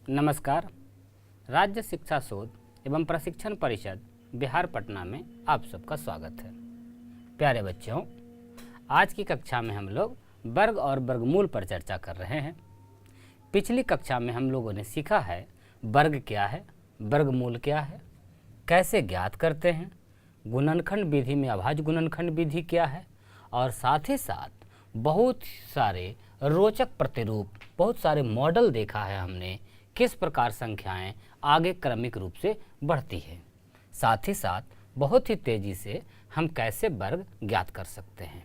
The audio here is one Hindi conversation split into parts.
नमस्कार। राज्य शिक्षा शोध एवं प्रशिक्षण परिषद बिहार पटना में आप सबका स्वागत है। प्यारे बच्चों, आज की कक्षा में हम लोग वर्ग और वर्गमूल पर चर्चा कर रहे हैं। पिछली कक्षा में हम लोगों ने सीखा है वर्ग क्या है, वर्गमूल क्या है, कैसे ज्ञात करते हैं, गुणनखंड विधि में अभाज्य गुणनखंड विधि क्या है, और साथ ही साथ बहुत सारे रोचक प्रतिरूप, बहुत सारे मॉडल देखा है हमने, किस प्रकार संख्याएं आगे क्रमिक रूप से बढ़ती है। साथ ही साथ बहुत ही तेजी से हम कैसे वर्ग ज्ञात कर सकते हैं।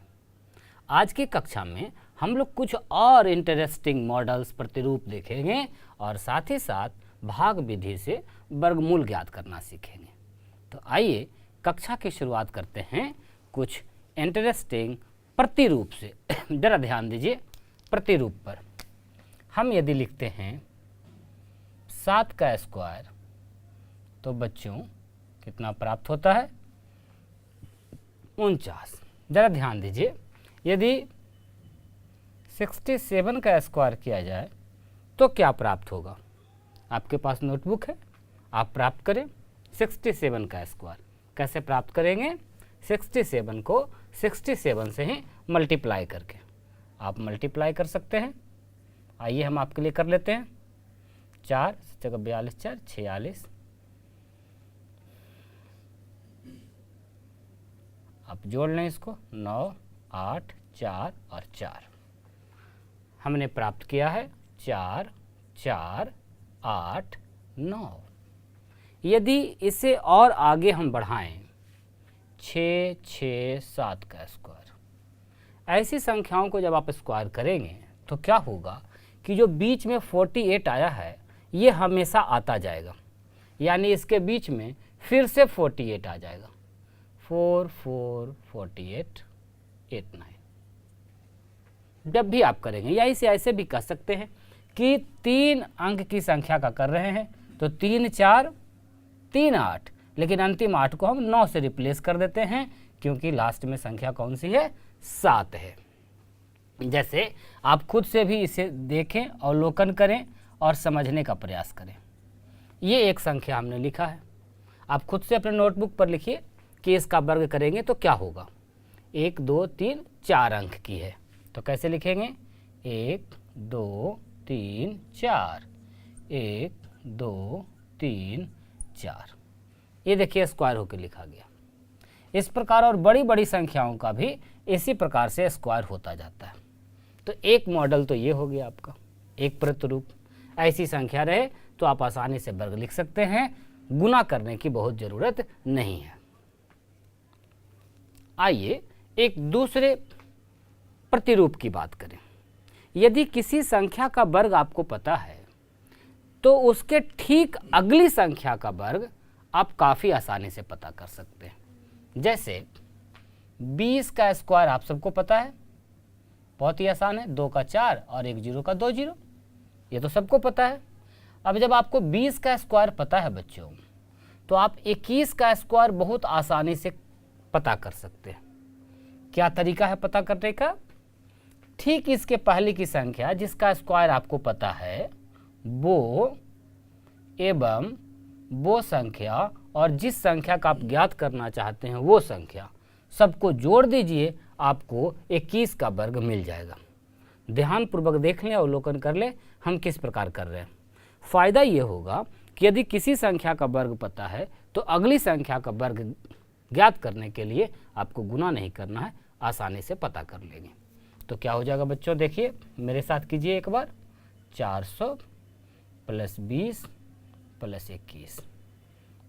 आज की कक्षा में हम लोग कुछ और इंटरेस्टिंग मॉडल्स, प्रतिरूप देखेंगे और साथ ही साथ भाग विधि से वर्गमूल ज्ञात करना सीखेंगे। तो आइए कक्षा की शुरुआत करते हैं कुछ इंटरेस्टिंग प्रतिरूप से। जरा ध्यान दीजिए प्रतिरूप पर। हम यदि लिखते हैं 7 का स्क्वायर तो बच्चों कितना प्राप्त होता है? 49। जरा ध्यान दीजिए, यदि 67 का स्क्वायर किया जाए तो क्या प्राप्त होगा? आपके पास नोटबुक है, आप प्राप्त करें 67 का स्क्वायर। कैसे प्राप्त करेंगे? 67 को 67 से ही मल्टीप्लाई करके आप मल्टीप्लाई कर सकते हैं। आइए हम आपके लिए कर लेते हैं। 4 जगह 42 4 46। आप जोड़ लें इसको, 9 8 4 और 4। हमने प्राप्त किया है 4 4 8 9। यदि इसे और आगे हम बढ़ाएं 6 6 7 का स्क्वायर, ऐसी संख्याओं को जब आप स्क्वायर करेंगे तो क्या होगा कि जो बीच में 48 आया है ये हमेशा आता जाएगा, यानी इसके बीच में फिर से 48 आ जाएगा। 4 4 48 8 9। जब भी आप करेंगे, या इसे ऐसे भी कह सकते हैं कि 3 अंक की संख्या का कर रहे हैं तो 3 4 3 8, लेकिन अंतिम 8 को हम 9 से रिप्लेस कर देते हैं क्योंकि लास्ट में संख्या कौन सी है? 7 है। जैसे आप खुद से भी इसे देखें, अवलोकन करें और समझने का प्रयास करें। ये एक संख्या हमने लिखा है, आप खुद से अपने नोटबुक पर लिखिए कि इसका वर्ग करेंगे तो क्या होगा। 1 2 3 4 अंक की है तो कैसे लिखेंगे? 1 2 3 4, 1 2 3 4। ये देखिए स्क्वायर होकर लिखा गया। इस प्रकार और बड़ी बड़ी संख्याओं का भी इसी प्रकार से स्क्वायर होता जाता है। तो एक मॉडल तो ये हो गया आपका, एक प्रतिरूप। ऐसी संख्या रहे तो आप आसानी से वर्ग लिख सकते हैं, गुना करने की बहुत ज़रूरत नहीं है। आइए एक दूसरे प्रतिरूप की बात करें। यदि किसी संख्या का वर्ग आपको पता है तो उसके ठीक अगली संख्या का वर्ग आप काफ़ी आसानी से पता कर सकते हैं। जैसे 20 का स्क्वायर आप सबको पता है, बहुत ही आसान है, 2 का 4 और 1 0 का 2 0, ये तो सबको पता है। अब जब आपको 20 का स्क्वायर पता है बच्चों, तो आप 21 का स्क्वायर बहुत आसानी से पता कर सकते हैं। क्या तरीका है पता करने का? ठीक इसके पहले की संख्या जिसका स्क्वायर आपको पता है वो एवं वो संख्या और जिस संख्या का आप ज्ञात करना चाहते हैं वो संख्या, सबको जोड़ दीजिए, आपको 21 का वर्ग मिल जाएगा। ध्यानपूर्वक देख लें, अवलोकन कर लें हम किस प्रकार कर रहे हैं। फ़ायदा ये होगा कि यदि किसी संख्या का वर्ग पता है तो अगली संख्या का वर्ग ज्ञात करने के लिए आपको गुना नहीं करना है, आसानी से पता कर लेंगे। तो क्या हो जाएगा बच्चों? देखिए मेरे साथ कीजिए एक बार। 400 + 20 + 21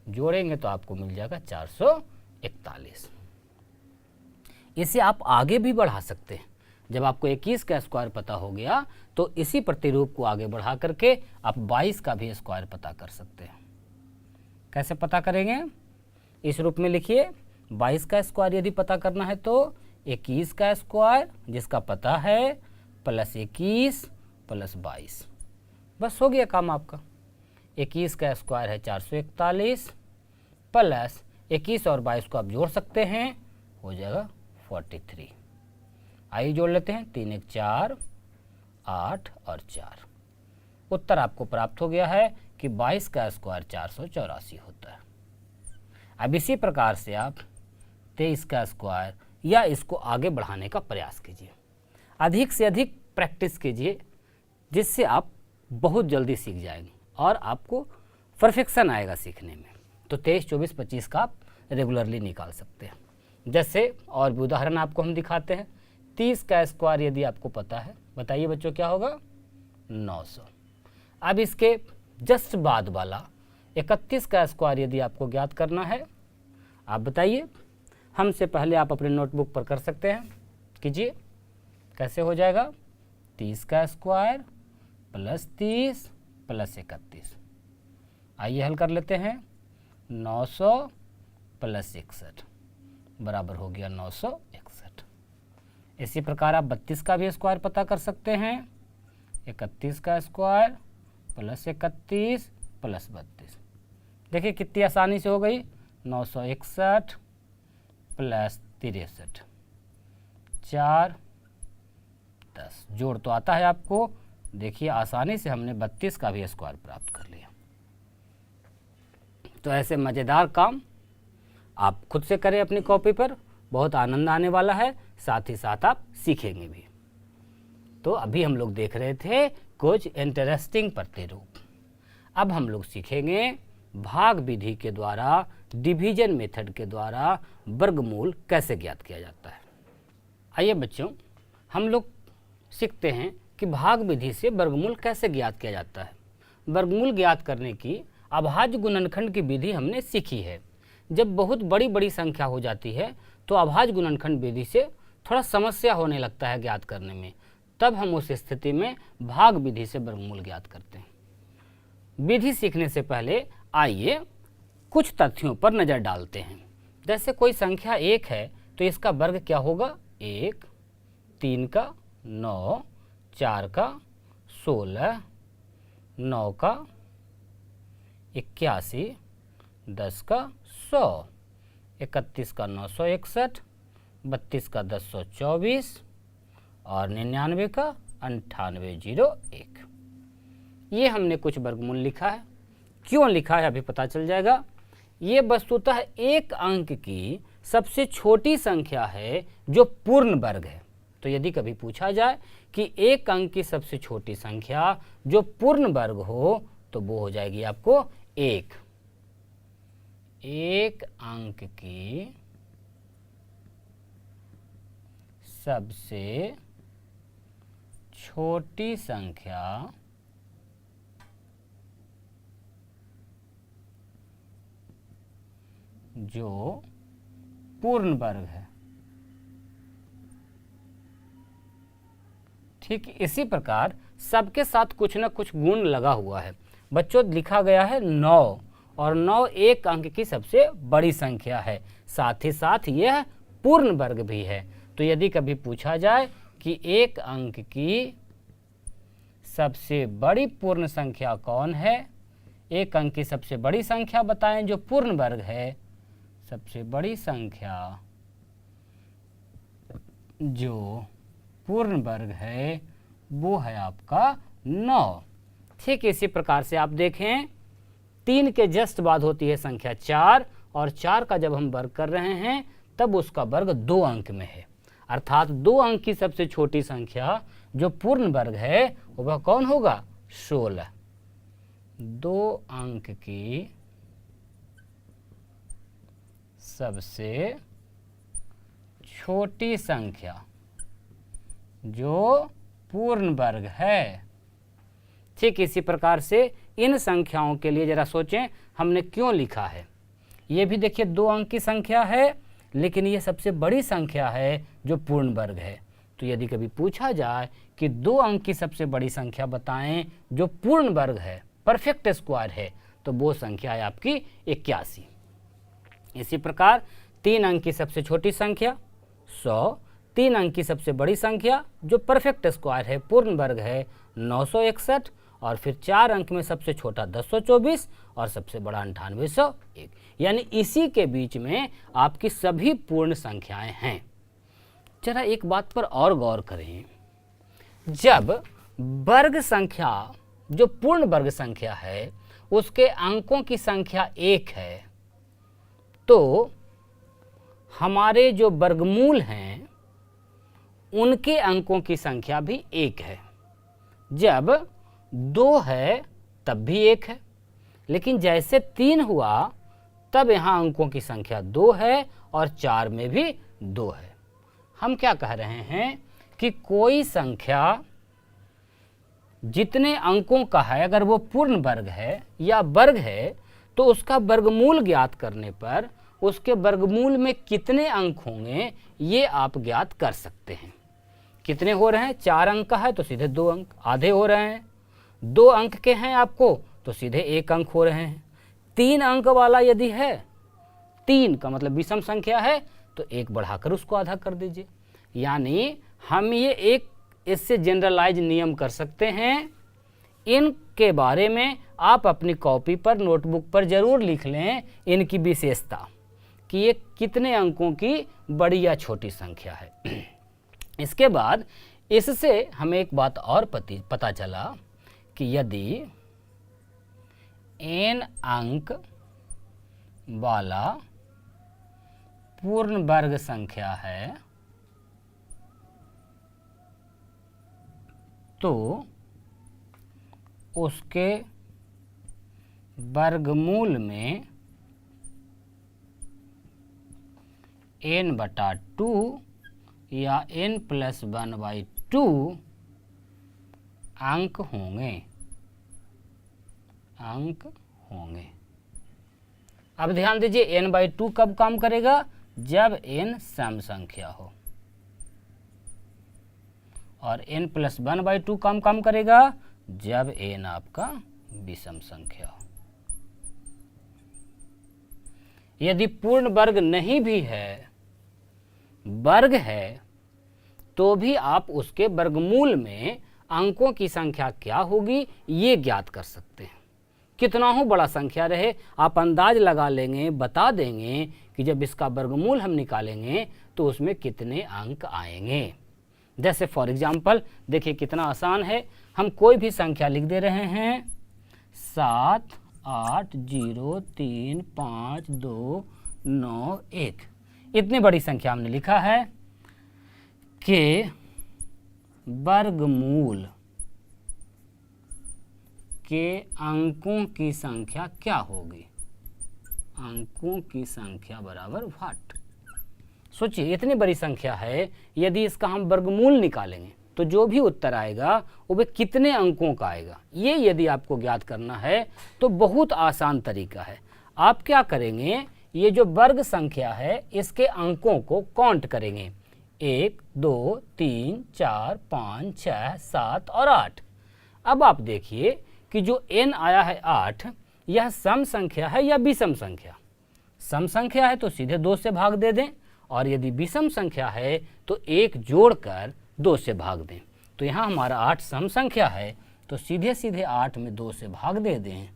जोड़ेंगे तो आपको मिल जाएगा 441। इसे आप आगे भी बढ़ा सकते हैं। जब आपको 21 का स्क्वायर पता हो गया तो इसी प्रतिरूप को आगे बढ़ा करके आप 22 का भी स्क्वायर पता कर सकते हैं। कैसे पता करेंगे? इस रूप में लिखिए। 22 का स्क्वायर यदि पता करना है तो 21 का स्क्वायर जिसका पता है + 21 + 22, बस हो गया काम आपका। 21 का स्क्वायर है 441 प्लस 21 और 22 को आप जोड़ सकते हैं, हो जाएगा 43। आइए जोड़ लेते हैं। 3 1 4 8 और 4। उत्तर आपको प्राप्त हो गया है कि 22 का स्क्वायर 484 होता है। अब इसी प्रकार से आप 23 का स्क्वायर या इसको आगे बढ़ाने का प्रयास कीजिए, अधिक से अधिक प्रैक्टिस कीजिए, जिससे आप बहुत जल्दी सीख जाएंगे और आपको परफेक्शन आएगा सीखने में। तो 23, 24, 25 का आप रेगुलरली निकाल सकते हैं। जैसे और भी उदाहरण आपको हम दिखाते हैं। 30 का स्क्वायर यदि आपको पता है, बताइए बच्चों क्या होगा? 900। अब इसके जस्ट बाद वाला 31 का स्क्वायर यदि आपको ज्ञात करना है, आप बताइए। हमसे पहले आप अपने नोटबुक पर कर सकते हैं, कीजिए। कैसे हो जाएगा? 30 का स्क्वायर प्लस 30 प्लस 31। आइए हल कर लेते हैं। 900 प्लस 61 बराबर हो गया 961। इसी प्रकार आप 32 का भी स्क्वायर पता कर सकते हैं। 31 का स्क्वायर प्लस 31 प्लस 32। देखिए कितनी आसानी से हो गई। 961 प्लस 63, 4, 10। जोड़ तो आता है आपको। देखिए आसानी से हमने 32 का भी स्क्वायर प्राप्त कर लिया। तो ऐसे मज़ेदार काम आप खुद से करें अपनी कॉपी पर, बहुत आनंद आने वाला है, साथ ही साथ आप सीखेंगे भी। तो अभी हम लोग देख रहे थे कुछ इंटरेस्टिंग प्रतिरूप। अब हम लोग सीखेंगे भाग विधि के द्वारा, डिवीजन मेथड के द्वारा वर्गमूल कैसे ज्ञात किया जाता है। आइए बच्चों, हम लोग सीखते हैं कि भाग विधि से वर्गमूल कैसे ज्ञात किया जाता है। वर्गमूल ज्ञात करने की अभाज्य गुणनखंड की विधि हमने सीखी है। जब बहुत बड़ी बड़ी संख्या हो जाती है तो अभाज्य गुणनखंड विधि से थोड़ा समस्या होने लगता है ज्ञात करने में, तब हम उस स्थिति में भाग विधि से वर्गमूल ज्ञात करते हैं। विधि सीखने से पहले आइए कुछ तथ्यों पर नज़र डालते हैं। जैसे कोई संख्या 1 है तो इसका वर्ग क्या होगा? 1, 3 का 9, 4 का 16, 9 का 81, 10 का 100, 31 का 961, 32 का 1024 और 99 का 9801। ये हमने कुछ वर्गमूल लिखा है। क्यों लिखा है अभी पता चल जाएगा। ये वस्तुतः एक अंक की सबसे छोटी संख्या है जो पूर्ण वर्ग है। तो यदि कभी पूछा जाए कि एक अंक की सबसे छोटी संख्या जो पूर्ण वर्ग हो तो वो हो जाएगी आपको 1। एक अंक की सबसे छोटी संख्या जो पूर्ण वर्ग है। ठीक इसी प्रकार सबके साथ कुछ न कुछ गुण लगा हुआ है। बच्चों लिखा गया है 9 और 9 एक अंक की सबसे बड़ी संख्या है, साथ ही साथ यह पूर्ण वर्ग भी है। तो यदि कभी पूछा जाए कि एक अंक की सबसे बड़ी पूर्ण संख्या कौन है, एक अंक की सबसे बड़ी संख्या बताएं जो पूर्ण वर्ग है। सबसे बड़ी संख्या जो पूर्ण वर्ग है वो है आपका 9। ठीक इसी प्रकार से आप देखें 3 के जस्ट बाद होती है संख्या 4 और 4 का जब हम वर्ग कर रहे हैं तब उसका वर्ग 2 अंक में है, अर्थात 2 अंक की सबसे छोटी संख्या जो पूर्ण वर्ग है वह कौन होगा? 16। 2 अंक की सबसे छोटी संख्या जो पूर्ण वर्ग है। ठीक इसी प्रकार से इन संख्याओं के लिए जरा सोचें हमने क्यों लिखा है। ये भी देखिए 2 अंक की संख्या है, लेकिन ये सबसे बड़ी संख्या है जो पूर्ण वर्ग है। तो यदि कभी पूछा जाए कि 2 अंक की सबसे बड़ी संख्या बताएं जो पूर्ण वर्ग है, परफेक्ट स्क्वायर है, तो वो संख्या है आपकी 81। इसी प्रकार 3 अंक की सबसे छोटी संख्या 100, 3 अंक की सबसे बड़ी संख्या जो परफेक्ट स्क्वायर है, पूर्ण वर्ग है 961, और फिर 4 अंक में सबसे छोटा 1024 और सबसे बड़ा 9801। यानी इसी के बीच में आपकी सभी पूर्ण संख्याएं हैं। जरा एक बात पर और गौर करें, जब वर्ग संख्या जो पूर्ण वर्ग संख्या है उसके अंकों की संख्या 1 है, तो हमारे जो वर्गमूल हैं उनके अंकों की संख्या भी 1 है। जब 2 है तब भी 1 है, लेकिन जैसे 3 हुआ तब यहाँ अंकों की संख्या 2 है और 4 में भी 2 है। हम क्या कह रहे हैं कि कोई संख्या जितने अंकों का है, अगर वो पूर्ण वर्ग है या वर्ग है, तो उसका वर्गमूल ज्ञात करने पर उसके वर्गमूल में कितने अंक होंगे ये आप ज्ञात कर सकते हैं। कितने हो रहे हैं? 4 अंक का है तो सीधे 2 अंक, आधे हो रहे हैं। 2 अंक के हैं आपको तो सीधे 1 अंक हो रहे हैं। 3 अंक वाला यदि है, 3 का मतलब विषम संख्या है, तो 1 बढ़ाकर उसको आधा कर दीजिए। यानी हम ये एक इससे जनरलाइज नियम कर सकते हैं। इनके बारे में आप अपनी कॉपी पर, नोटबुक पर जरूर लिख लें इनकी विशेषता कि ये कितने अंकों की बड़ी या छोटी संख्या है। इसके बाद इससे हमें एक बात और पता चला कि यदि n अंक वाला पूर्ण वर्ग संख्या है तो उसके वर्गमूल में n/2 या n+1/2 अंक होंगे। अब ध्यान दीजिए, n/2 कब काम करेगा? जब n सम संख्या हो, और n+1/2 काम करेगा जब n आपका विषम संख्या हो। यदि पूर्ण वर्ग नहीं भी है, वर्ग है, तो भी आप उसके वर्गमूल में अंकों की संख्या क्या होगी ये ज्ञात कर सकते हैं। कितना हो बड़ा संख्या रहे, आप अंदाज लगा लेंगे, बता देंगे कि जब इसका वर्गमूल हम निकालेंगे तो उसमें कितने अंक आएंगे। जैसे फॉर एग्जाम्पल देखिए कितना आसान है। हम कोई भी संख्या लिख दे रहे हैं 7 8 0 3 5 2 9 1। इतनी बड़ी संख्या हमने लिखा है कि वर्गमूल के अंकों की संख्या क्या होगी? अंकों की संख्या बराबर व्हाट? सोचिए, इतनी बड़ी संख्या है, यदि इसका हम वर्गमूल निकालेंगे तो जो भी उत्तर आएगा वो कितने अंकों का आएगा। ये यदि आपको ज्ञात करना है तो बहुत आसान तरीका है। आप क्या करेंगे, ये जो वर्ग संख्या है इसके अंकों को काउंट करेंगे, 1 2 3 4 5 6 7 और 8। अब आप देखिए कि जो n आया है 8, यह सम संख्या है या विषम संख्या? सम संख्या है तो सीधे 2 से भाग दे दें, और यदि विषम संख्या है तो 1 जोड़कर 2 से भाग दें। तो यहाँ हमारा 8 सम संख्या है तो सीधे सीधे 8 में 2 से भाग दे दें,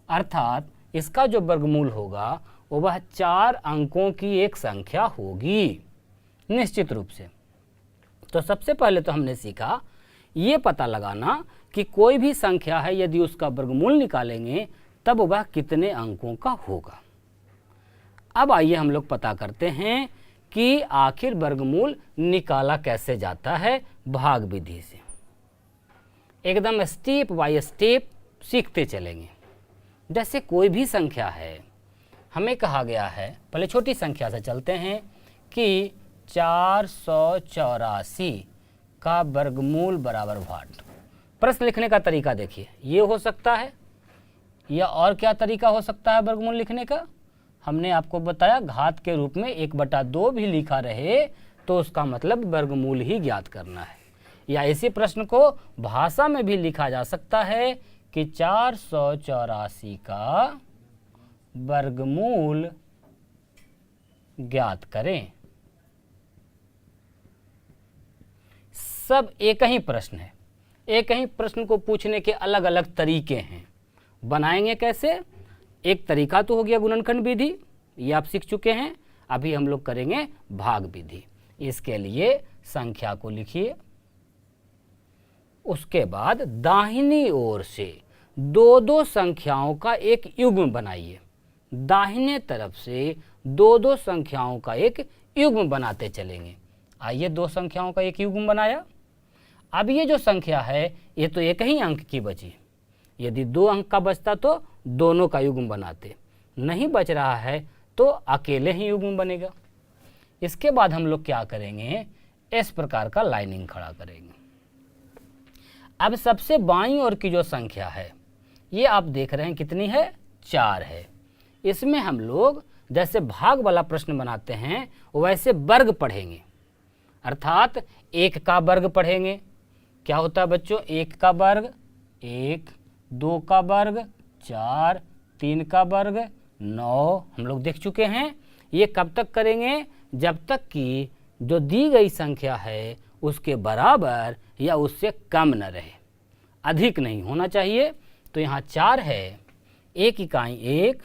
अर्थात इसका जो वर्गमूल होगा वो वह 4 अंकों की एक संख्या होगी निश्चित रूप से। तो सबसे पहले तो हमने सीखा ये पता लगाना कि कोई भी संख्या है, यदि उसका वर्गमूल निकालेंगे तब वह कितने अंकों का होगा। अब आइए हम लोग पता करते हैं कि आखिर वर्गमूल निकाला कैसे जाता है भाग विधि से। एकदम स्टेप बाय स्टेप सीखते चलेंगे। जैसे कोई भी संख्या है, हमें कहा गया है, पहले छोटी संख्या से चलते हैं कि 484 का वर्गमूल बराबर व्हाट। प्रश्न लिखने का तरीका देखिए, ये हो सकता है या और क्या तरीका हो सकता है वर्गमूल लिखने का? हमने आपको बताया घात के रूप में 1/2 भी लिखा रहे तो उसका मतलब वर्गमूल ही ज्ञात करना है। या इसी प्रश्न को भाषा में भी लिखा जा सकता है कि 484 का वर्गमूल ज्ञात करें। सब एक ही प्रश्न है, एक ही प्रश्न को पूछने के अलग अलग तरीके हैं। बनाएंगे कैसे? एक तरीका तो हो गया गुणनखंड विधि, ये आप सीख चुके हैं। अभी हम लोग करेंगे भाग विधि। इसके लिए संख्या को लिखिए उसके बाद दाहिनी ओर से दो दो संख्याओं का एक युग्म बनाइए। दाहिने तरफ से दो दो संख्याओं का एक युग्म बनाते चलेंगे। आइए, दो संख्याओं का एक युग्म बनाया। अब ये जो संख्या है ये तो एक ही अंक की बची। यदि 2 अंक का बचता तो दोनों का युग्म बनाते, नहीं बच रहा है तो अकेले ही युग्म बनेगा। इसके बाद हम लोग क्या करेंगे, इस प्रकार का लाइनिंग खड़ा करेंगे। अब सबसे बाईं ओर की जो संख्या है ये आप देख रहे हैं कितनी है, 4 है। इसमें हम लोग जैसे भाग वाला प्रश्न बनाते हैं वैसे वर्ग पढ़ेंगे, अर्थात 1 का वर्ग पढ़ेंगे। क्या होता है बच्चों, 1 का वर्ग 1, 2 का वर्ग 4, 3 का वर्ग 9 हम लोग देख चुके हैं। ये कब तक करेंगे, जब तक कि जो दी गई संख्या है उसके बराबर या उससे कम न रहे, अधिक नहीं होना चाहिए। तो यहाँ 4 है, 1 इकाई 1,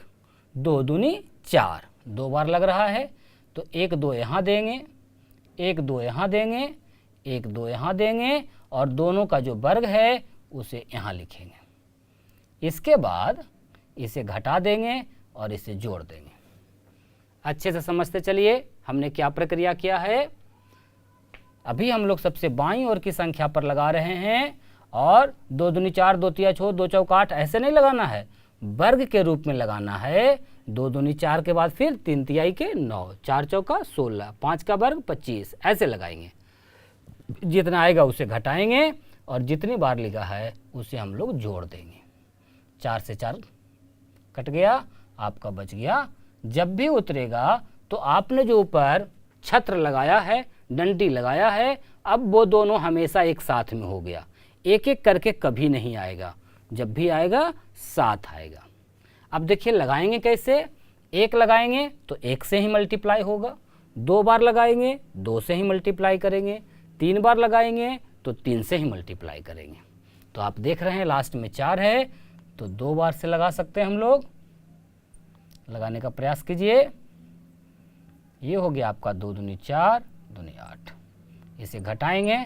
2 दूनी 4, 2 बार लग रहा है तो 1 2 यहाँ देंगे, 1 2 यहाँ देंगे, 1 2 यहाँ देंगे और दोनों का जो वर्ग है उसे यहाँ लिखेंगे। इसके बाद इसे घटा देंगे और इसे जोड़ देंगे। अच्छे से समझते चलिए हमने क्या प्रक्रिया किया है। अभी हम लोग सबसे बाईं ओर की संख्या पर लगा रहे हैं और 2 दूनी 4, 2 तिया 6, 2 चौका 8 ऐसे नहीं लगाना है, वर्ग के रूप में लगाना है। 2 दूनी 4 के बाद फिर 3 तिहाई के 9, 4 चौका 16, 5 का वर्ग 25 ऐसे लगाएंगे। जितना आएगा उसे घटाएंगे और जितनी बार लिखा है उसे हम लोग जोड़ देंगे। 4 से 4 कट गया, आपका बच गया। जब भी उतरेगा तो आपने जो ऊपर छत्र लगाया है, डंडी लगाया है, अब वो दोनों हमेशा एक साथ में हो गया, एक एक करके कभी नहीं आएगा। जब भी आएगा साथ आएगा। अब देखिए लगाएंगे कैसे, 1 लगाएंगे तो 1 से ही मल्टीप्लाई होगा, 2 बार लगाएंगे 2 से ही मल्टीप्लाई करेंगे, 3 बार लगाएंगे तो 3 से ही मल्टीप्लाई करेंगे। तो आप देख रहे हैं लास्ट में 4 है तो 2 बार से लगा सकते हैं हम लोग। लगाने का प्रयास कीजिए। ये हो गया आपका 2 दूनी 4, दूनी 8। इसे घटाएंगे,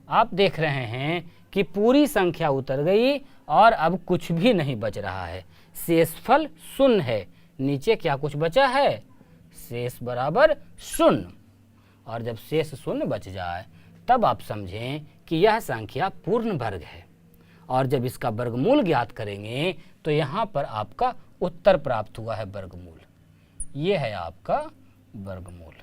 आप देख रहे हैं कि पूरी संख्या उतर गई और अब कुछ भी नहीं बच रहा है। शेषफल 0 है, नीचे क्या कुछ बचा है, शेष बराबर 0। और जब शेष 0 बच जाए तब आप समझें कि यह संख्या पूर्ण वर्ग है। और जब इसका वर्गमूल ज्ञात करेंगे तो यहाँ पर आपका उत्तर प्राप्त हुआ है वर्गमूल। ये है आपका वर्गमूल।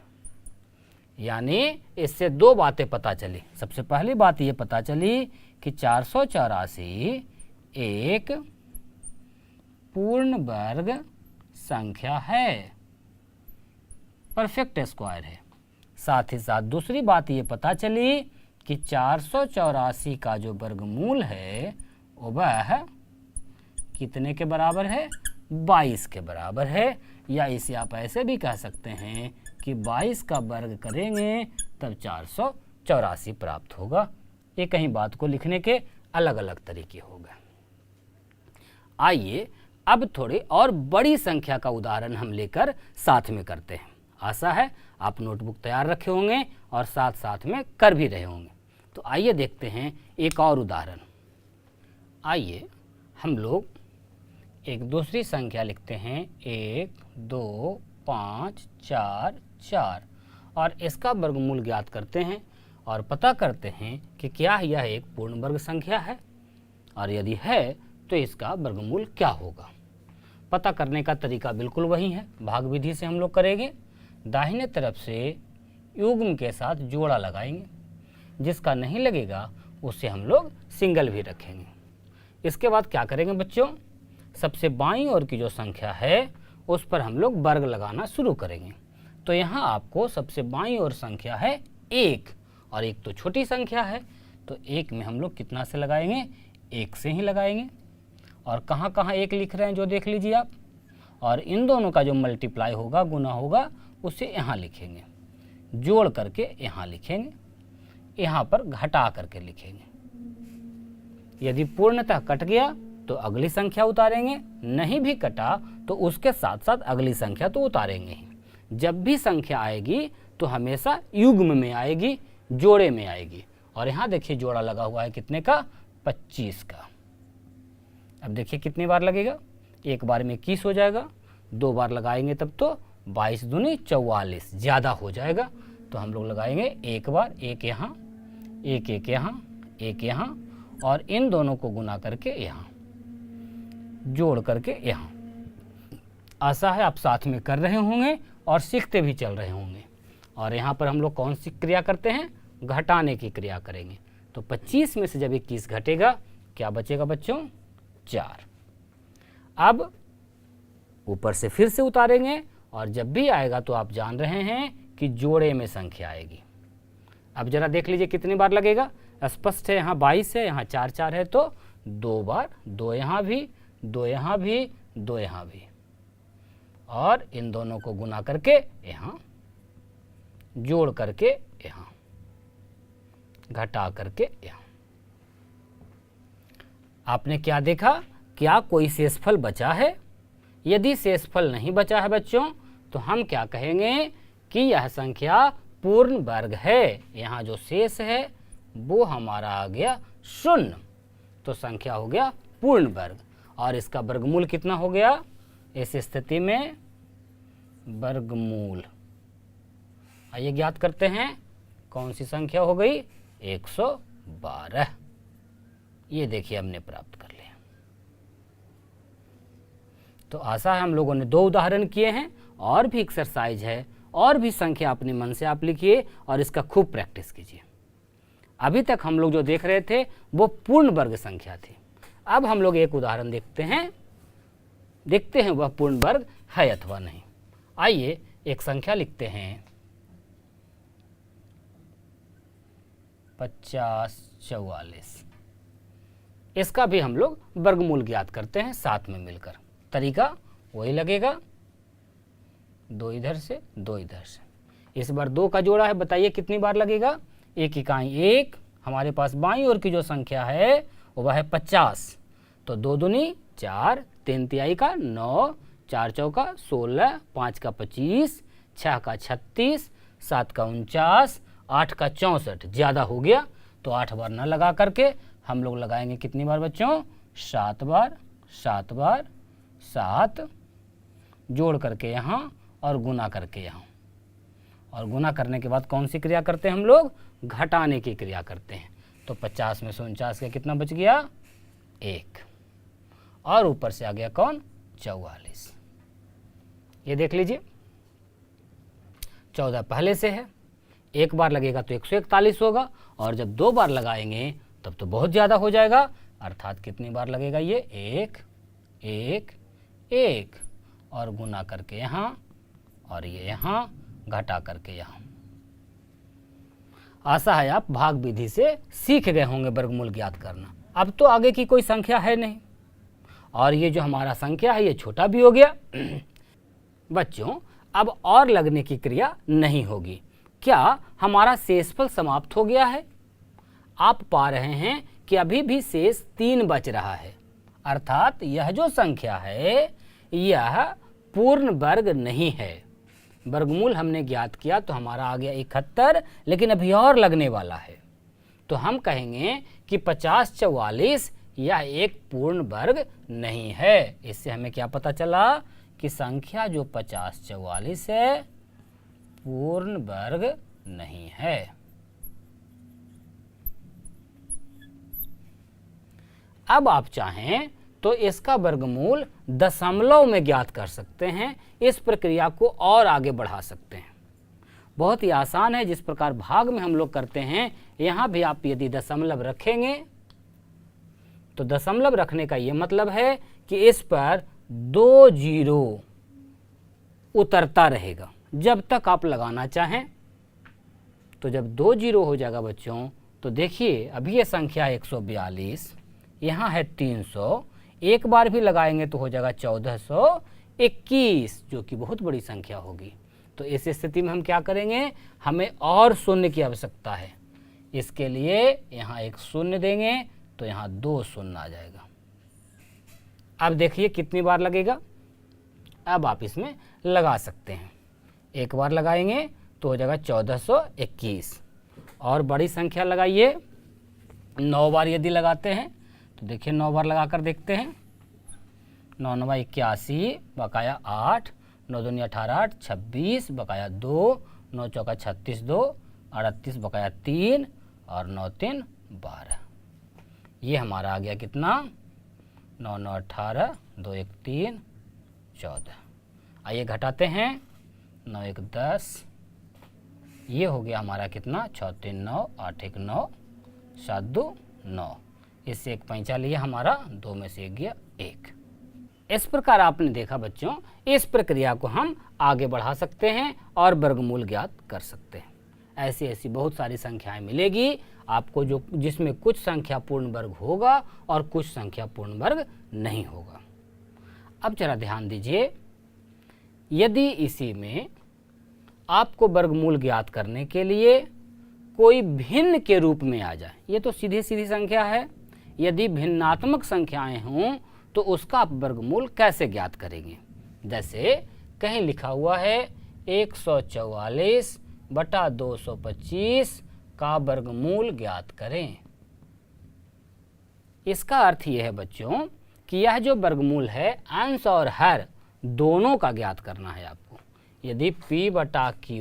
यानी इससे 2 बातें पता चली। सबसे पहली बात ये पता चली कि 484 एक पूर्ण वर्ग संख्या है, परफेक्ट स्क्वायर है। साथ ही साथ दूसरी बात ये पता चली कि 484 का जो वर्गमूल है वह कितने के बराबर है, 22 के बराबर है। या इसे आप ऐसे भी कह सकते हैं कि 22 का वर्ग करेंगे तब 484 प्राप्त होगा। एक ही बात को लिखने के अलग अलग तरीके हो गए। आइए अब थोड़ी और बड़ी संख्या का उदाहरण हम लेकर साथ में करते हैं। आशा है आप नोटबुक तैयार रखे होंगे और साथ साथ में कर भी रहे होंगे। तो आइए देखते हैं एक और उदाहरण। आइए हम लोग एक दूसरी संख्या लिखते हैं 1 2 5 4 4 और इसका वर्गमूल ज्ञात करते हैं और पता करते हैं कि क्या यह एक पूर्ण वर्ग संख्या है और यदि है तो इसका वर्गमूल क्या होगा। पता करने का तरीका बिल्कुल वही है, भाग विधि से हम लोग करेंगे। दाहिने तरफ से युग्म के साथ जोड़ा लगाएंगे, जिसका नहीं लगेगा उससे हम लोग सिंगल भी रखेंगे। इसके बाद क्या करेंगे बच्चों, सबसे बाईं ओर की जो संख्या है उस पर हम लोग वर्ग लगाना शुरू करेंगे। तो यहाँ आपको सबसे बाईं ओर संख्या है 1 और 1 तो छोटी संख्या है तो 1 में हम लोग कितना से लगाएंगे, 1 से ही लगाएंगे। और कहाँ कहाँ 1 लिख रहे हैं जो देख लीजिए आप। और इन दोनों का जो मल्टीप्लाई होगा, गुना होगा, उसे यहाँ लिखेंगे, जोड़ करके यहाँ लिखेंगे, यहाँ पर घटा करके लिखेंगे। यदि पूर्णतः कट गया तो अगली संख्या उतारेंगे, नहीं भी कटा तो उसके साथ साथ अगली संख्या तो उतारेंगे ही। जब भी संख्या आएगी तो हमेशा युग्म में आएगी, जोड़े में आएगी। और यहाँ देखिए जोड़ा लगा हुआ है कितने का, 25 का। अब देखिए कितनी बार लगेगा, एक बार में 21 हो जाएगा, 2 बार लगाएंगे तब तो 22 दूनी 44, ज़्यादा हो जाएगा। तो हम लोग लगाएंगे एक बार, एक यहाँ, एक यहाँ, एक यहाँ, और इन दोनों को गुना करके यहाँ, जोड़ करके यहाँ। आशा है आप साथ में कर रहे होंगे और सीखते भी चल रहे होंगे। और यहाँ पर हम लोग कौन सी क्रिया करते हैं, घटाने की क्रिया करेंगे। तो 25 में से जब 21 घटेगा क्या बचेगा बच्चों, 4। अब ऊपर से फिर से उतारेंगे और जब भी आएगा तो आप जान रहे हैं कि जोड़े में संख्या आएगी। अब जरा देख लीजिए कितनी बार लगेगा, स्पष्ट है, यहाँ 22 है, यहाँ 4 4 है, तो 2 बार, 2 यहाँ भी, 2 यहाँ भी, 2 यहाँ भी, और इन दोनों को गुना करके यहाँ, जोड़ करके यहाँ, घटा करके यहाँ। आपने क्या देखा, क्या कोई शेषफल बचा है? यदि शेषफल नहीं बचा है बच्चों तो हम क्या कहेंगे कि यह संख्या पूर्ण वर्ग है। यहाँ जो शेष है वो हमारा आ गया 0, तो संख्या हो गया पूर्ण वर्ग। और इसका वर्गमूल कितना हो गया इस स्थिति में, वर्गमूल आइए ज्ञात करते हैं। कौन सी संख्या हो गई, 112। ये देखिए हमने प्राप्त कर लिया। तो आशा है हम लोगों ने 2 उदाहरण किए हैं, और भी एक्सरसाइज है, और भी संख्या अपने मन से आप लिखिए और इसका खूब प्रैक्टिस कीजिए। अभी तक हम लोग जो देख रहे थे वो पूर्ण वर्ग संख्या थी। अब हम लोग एक उदाहरण देखते हैं वह पूर्ण वर्ग है अथवा नहीं। आइए एक संख्या लिखते हैं 50 44। इसका भी हम लोग वर्गमूल ज्ञात करते हैं साथ में मिलकर। तरीका वही लगेगा, 2 इधर से 2 इधर से। इस बार 2 का जोड़ा है, बताइए कितनी बार लगेगा, 1 इकाई 1। हमारे पास बाईं ओर की जो संख्या है वह है 50, तो 2 दूनी 4, 3 तिहाई का 9, 4 चौका 16, 5 का 25, 6 का 36, 7 का 49, 8 का 64। ज़्यादा हो गया तो 8 बार न लगा करके हम लोग लगाएंगे कितनी बार बच्चों, 7 बार, 7 बार, 7, जोड़ करके यहाँ और गुना करके यहाँ। और गुना करने के बाद कौन सी क्रिया करते हैं हम लोग, घटाने की क्रिया करते हैं। तो 50 में से 49 का कितना बच गया, 1, और ऊपर से आ गया कौन, 44। ये देख लीजिए 14 पहले से है, एक बार लगेगा तो 141 होगा, और जब 2 बार लगाएंगे तब तो बहुत ज़्यादा हो जाएगा। अर्थात कितनी बार लगेगा ये, 1 1 1, और गुना करके यहाँ, और ये यहाँ, घटा करके यहाँ। आशा है आप भाग विधि से सीख गए होंगे वर्गमूल ज्ञात करना। अब तो आगे की कोई संख्या है नहीं, और ये जो हमारा संख्या है ये छोटा भी हो गया। बच्चों अब और लगने की क्रिया नहीं होगी। क्या हमारा शेषफल समाप्त हो गया है? आप पा रहे हैं कि अभी भी शेष 3 बच रहा है, अर्थात यह जो संख्या है यह पूर्ण वर्ग नहीं है। वर्गमूल हमने ज्ञात किया तो हमारा आ गया 71, लेकिन अभी और लगने वाला है। तो हम कहेंगे कि 50 44 यह एक पूर्ण वर्ग नहीं है। इससे हमें क्या पता चला कि संख्या जो 50 44 है पूर्ण वर्ग नहीं है। अब आप चाहें तो इसका वर्गमूल दशमलव में ज्ञात कर सकते हैं। इस प्रक्रिया को और आगे बढ़ा सकते हैं, बहुत ही आसान है। जिस प्रकार भाग में हम लोग करते हैं, यहाँ भी आप यदि दशमलव रखेंगे तो दशमलव रखने का ये मतलब है कि इस पर 2 जीरो उतरता रहेगा जब तक आप लगाना चाहें। तो जब 2 जीरो हो जाएगा बच्चों, तो देखिए अभी ये संख्या 142, यहाँ है 300, एक बार भी लगाएंगे तो हो जाएगा 1421, जो कि बहुत बड़ी संख्या होगी। तो इस स्थिति में हम क्या करेंगे, हमें और शून्य की आवश्यकता है। इसके लिए यहाँ एक शून्य देंगे तो यहाँ 2 शून्य आ जाएगा। अब देखिए कितनी बार लगेगा, अब आप इसमें लगा सकते हैं। एक बार लगाएंगे तो हो जाएगा 1421, और बड़ी संख्या लगाइए 9 बार यदि लगाते हैं तो देखिए 9 बार लगा कर देखते हैं। 9 9 81 बकाया 8, 9 दूनी 18 8 26 बकाया 2, 9 चौका 36 2 38 बकाया 3 और 9 3 12। ये हमारा आ गया कितना 9 9 18 2 1 3 14। आइए घटाते हैं 9 1 10, ये हो गया हमारा कितना 6 3 9 8 1 9 7 2 9। इससे एक पैंचा लिया हमारा, 2 में से 1 गया 1। इस प्रकार आपने देखा बच्चों, इस प्रक्रिया को हम आगे बढ़ा सकते हैं और वर्गमूल ज्ञात कर सकते हैं। ऐसी ऐसी बहुत सारी संख्याएं मिलेगी आपको जो जिसमें कुछ संख्या पूर्ण वर्ग होगा और कुछ संख्या पूर्ण वर्ग नहीं होगा। अब जरा ध्यान दीजिए, यदि इसी में आपको वर्गमूल ज्ञात करने के लिए कोई भिन्न के रूप में आ जाए, ये तो सीधी सीधी संख्या है, यदि भिन्नात्मक संख्याएं हों तो उसका आप वर्गमूल कैसे ज्ञात करेंगे। जैसे कहीं लिखा हुआ है 144 बटा 225 का वर्गमूल ज्ञात करें। इसका अर्थ यह है बच्चों कि यह जो वर्गमूल है अंश और हर दोनों का ज्ञात करना है आपको। यदि p बटा q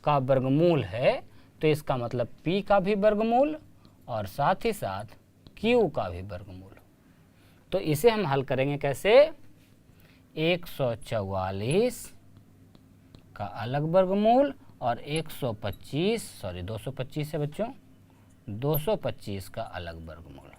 का वर्गमूल है तो इसका मतलब p का भी वर्गमूल और साथ ही साथ q का भी वर्गमूल। तो इसे हम हल करेंगे कैसे, 144 का अलग वर्गमूल और 225 है बच्चों, 225 का अलग वर्गमूल।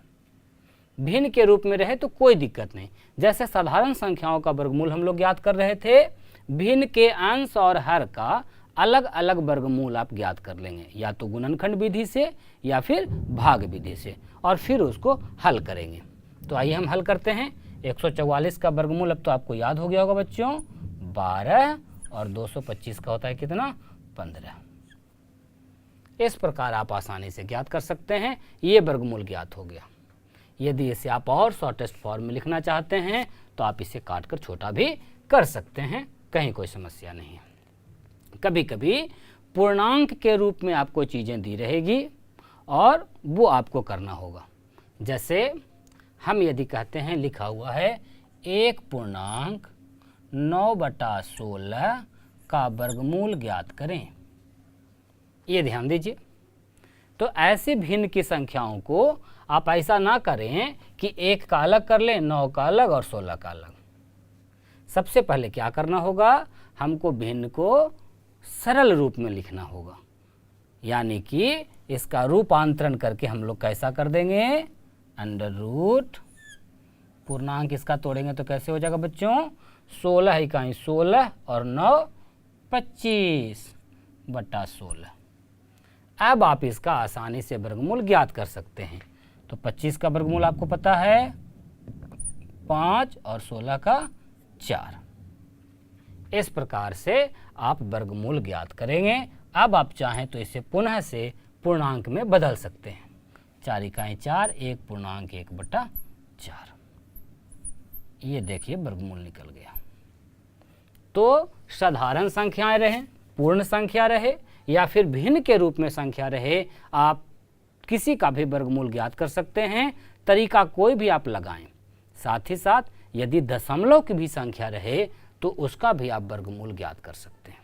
भिन्न के रूप में रहे तो कोई दिक्कत नहीं। जैसे साधारण संख्याओं का वर्गमूल हम लोग ज्ञात कर रहे थे, भिन्न के अंश और हर का अलग अलग वर्गमूल आप ज्ञात कर लेंगे, या तो गुणनखंड विधि से या फिर भाग विधि से, और फिर उसको हल करेंगे। तो आइए हम हल करते हैं। 144 का वर्गमूल अब तो आपको याद हो गया होगा बच्चों, 12 और 225 का होता है कितना, 15। इस प्रकार आप आसानी से ज्ञात कर सकते हैं। ये वर्गमूल ज्ञात हो गया। यदि इसे आप और शॉर्टेस्ट फॉर्म में लिखना चाहते हैं तो आप इसे काट कर छोटा भी कर सकते हैं, कहीं कोई समस्या नहीं है। कभी कभी पूर्णांक के रूप में आपको चीज़ें दी रहेगी और वो आपको करना होगा। जैसे हम यदि कहते हैं लिखा हुआ है 1.9/16 का वर्गमूल ज्ञात करें, ये ध्यान दीजिए। तो ऐसे भिन्न की संख्याओं को आप ऐसा ना करें कि 1 का अलग कर लें, 9 का अलग और 16 का अलग। सबसे पहले क्या करना होगा, हमको भिन्न को सरल रूप में लिखना होगा, यानी कि इसका रूपांतरण करके हम लोग कैसा कर देंगे, अंडर रूट, पूर्णांक इसका तोड़ेंगे तो कैसे हो जाएगा बच्चों, 16 इकाई 16 और 9 25/16। अब आप इसका आसानी से वर्गमूल ज्ञात कर सकते हैं। तो 25 का वर्गमूल आपको पता है 5 और 16 का 4। इस प्रकार से आप वर्गमूल ज्ञात करेंगे। अब आप चाहें तो इसे पुनः से पूर्णांक में बदल सकते हैं। 4 इकाई 4, 1/4। ये देखिए वर्गमूल निकल गया। तो साधारण संख्याएं रहे, पूर्ण संख्या रहे या फिर भिन्न के रूप में संख्या रहे, आप किसी का भी वर्गमूल ज्ञात कर सकते हैं। तरीका कोई भी आप लगाएं। साथ ही साथ यदि दशमलव की भी संख्या रहे तो उसका भी आप वर्गमूल ज्ञात कर सकते हैं।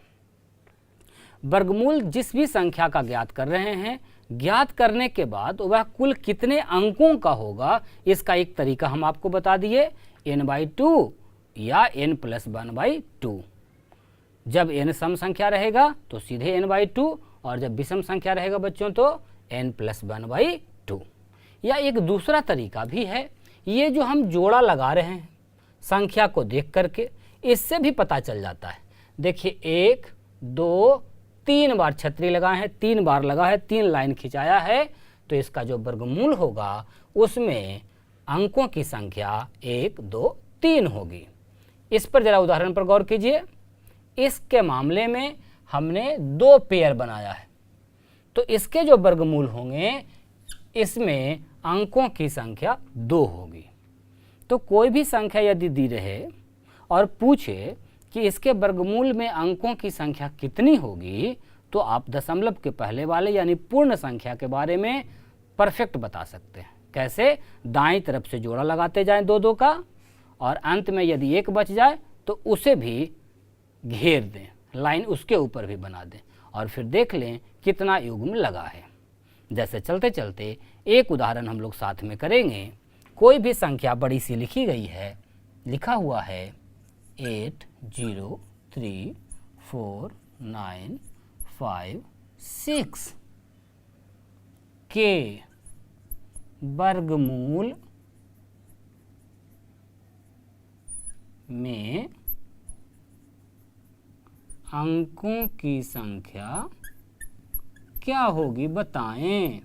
वर्गमूल जिस भी संख्या का ज्ञात कर रहे हैं, ज्ञात करने के बाद वह कुल कितने अंकों का होगा, इसका एक तरीका हम आपको बता दिए, n/2 या n+1/2। जब n सम संख्या रहेगा तो सीधे n/2, और जब विषम संख्या रहेगा बच्चों तो n+1/2। या एक दूसरा तरीका भी है, ये जो हम जोड़ा लगा रहे हैं संख्या को देख करके, इससे भी पता चल जाता है। देखिए 1 2 3 बार छतरी लगाए हैं, 3 बार लगा है, 3 लाइन खिंचाया है, तो इसका जो वर्गमूल होगा उसमें अंकों की संख्या 1 2 3 होगी। इस पर जरा उदाहरण पर गौर कीजिए। इसके मामले में हमने 2 पेयर बनाया है, तो इसके जो वर्गमूल होंगे इसमें अंकों की संख्या 2 होगी। तो कोई भी संख्या यदि दी रहे और पूछे कि इसके वर्गमूल में अंकों की संख्या कितनी होगी, तो आप दशमलव के पहले वाले यानी पूर्ण संख्या के बारे में परफेक्ट बता सकते हैं। कैसे? दाईं तरफ से जोड़ा लगाते जाएं दो दो का, और अंत में यदि एक बच जाए तो उसे भी घेर दें, लाइन उसके ऊपर भी बना दें, और फिर देख लें कितना युग्म लगा है। जैसे चलते चलते एक उदाहरण हम लोग साथ में करेंगे। कोई भी संख्या बड़ी सी लिखी गई है, लिखा हुआ है 8034956 के वर्गमूल में अंकों की संख्या क्या होगी बताएं।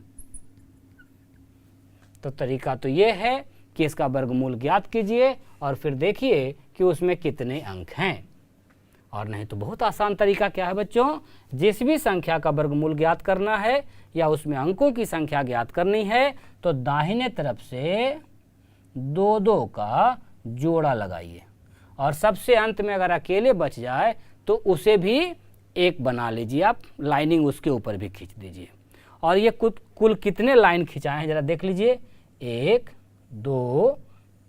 तो तरीका तो ये है कि इसका वर्गमूल ज्ञात कीजिए और फिर देखिए कि उसमें कितने अंक हैं। और नहीं तो बहुत आसान तरीका क्या है बच्चों, जिस भी संख्या का वर्गमूल ज्ञात करना है या उसमें अंकों की संख्या ज्ञात करनी है तो दाहिने तरफ से दो दो का जोड़ा लगाइए, और सबसे अंत में अगर अकेले बच जाए तो उसे भी एक बना लीजिए आप, लाइनिंग उसके ऊपर भी खींच दीजिए। और ये कुल कितने लाइन खिंचाए हैं जरा देख लीजिए, 1 2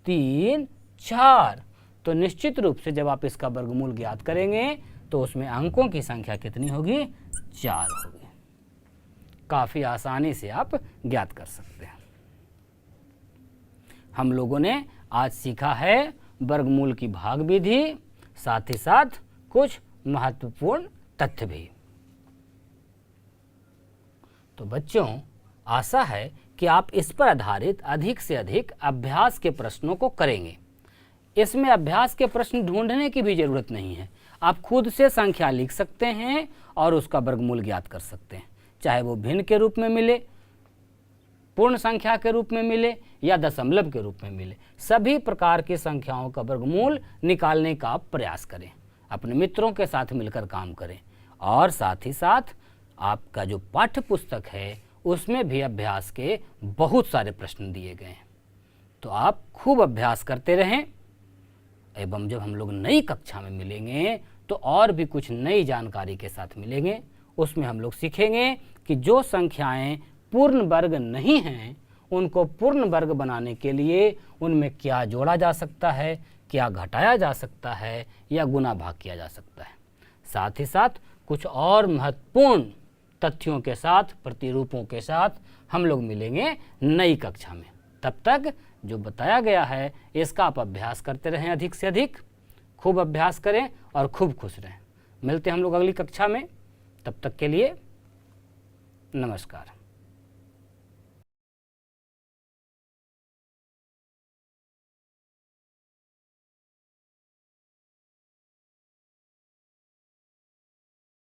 3 4। तो निश्चित रूप से जब आप इसका वर्गमूल ज्ञात करेंगे तो उसमें अंकों की संख्या कितनी होगी? 4 होगी। काफ़ी आसानी से आप ज्ञात कर सकते हैं। हम लोगों ने आज सीखा है वर्गमूल की भाग विधि, साथ ही साथ कुछ महत्वपूर्ण तथ्य भी। तो बच्चों, आशा है कि आप इस पर आधारित अधिक से अधिक अभ्यास के प्रश्नों को करेंगे। इसमें अभ्यास के प्रश्न ढूंढने की भी जरूरत नहीं है, आप खुद से संख्या लिख सकते हैं और उसका वर्गमूल ज्ञात कर सकते हैं, चाहे वो भिन्न के रूप में मिले, पूर्ण संख्या के रूप में मिले या दशमलव के रूप में मिले। सभी प्रकार की संख्याओं का वर्गमूल निकालने का आप प्रयास करें, अपने मित्रों के साथ मिलकर काम करें, और साथ ही साथ आपका जो पाठ्य पुस्तक है उसमें भी अभ्यास के बहुत सारे प्रश्न दिए गए हैं। तो आप खूब अभ्यास करते रहें, एवं जब हम लोग नई कक्षा में मिलेंगे तो और भी कुछ नई जानकारी के साथ मिलेंगे। उसमें हम लोग सीखेंगे कि जो संख्याएं पूर्ण वर्ग नहीं हैं उनको पूर्ण वर्ग बनाने के लिए उनमें क्या जोड़ा जा सकता है, क्या घटाया जा सकता है या गुना भाग किया जा सकता है। साथ ही साथ कुछ और महत्वपूर्ण तथ्यों के साथ, प्रतिरूपों के साथ हम लोग मिलेंगे नई कक्षा में। तब तक जो बताया गया है इसका आप अभ्यास करते रहें, अधिक से अधिक खूब अभ्यास करें और खूब खुश रहें। मिलते हैं हम लोग अगली कक्षा में, तब तक के लिए नमस्कार।